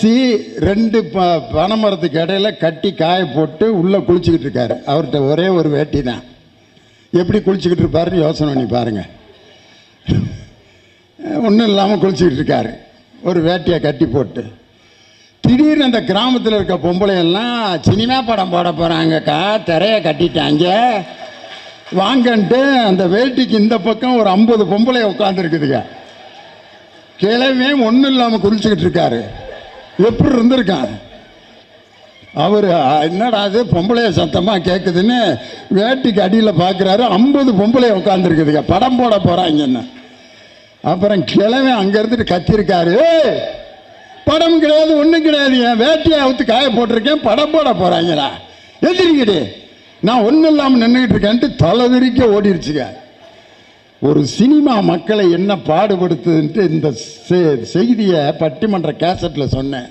வச்சு 2 பனைமரத்துக்கு இடையில கட்டி காய போட்டு உள்ளே குளிச்சுக்கிட்டு இருக்காரு. அவர்கிட்ட ஒரே ஒரு வேட்டி தான். எப்படி குளிச்சுக்கிட்டு இருப்பாருன்னு யோசனை பண்ணி பாருங்க. ஒன்றும் இல்லாமல் குளிச்சுக்கிட்டு இருக்காரு, ஒரு வேட்டியை கட்டி போட்டு. திடீர்னு அந்த கிராமத்தில் இருக்க பொம்பளையெல்லாம் சினிமா படம் போட போகிறாங்கக்கா, திரையை கட்டிட்டாங்க வாங்கன்ட்டு அந்த வேட்டிக்கு இந்த பக்கம் ஒரு 50 பொம்பளை உட்காந்துருக்குதுங்க. கிழமே ஒன்றும் இல்லாமல் குளிச்சுக்கிட்டு இருக்காரு. எப்படி இருந்திருக்கான் அவர்? என்னடா அது பொம்பளைய சத்தமாக கேட்குதுன்னு வேட்டிக்கு அடியில் பார்க்குறாரு. 50 பொம்பளைய உட்காந்துருக்குதுங்க, படம் போட போகிறாங்கன்னு. அப்புறம் கிழமை அங்கே இருந்துட்டு கத்திருக்காரு, படம் கிடையாது ஒன்றும் கிடையாது, என் வேட்டியை அவுத்து காய போட்டிருக்கேன், படம் போட போகிறாங்களா, எதிரிங்கடி, நான் ஒன்றும் இல்லாமல் நின்றுக்கிட்டு இருக்கேன்ட்டு தலைவிரிக்க ஓடிடுச்சுங்க. ஒரு சினிமா மக்களை என்ன பாடுபடுத்துதுன்ட்டு இந்த செய்தியை பட்டிமன்ற கேசட்டில் சொன்னேன்.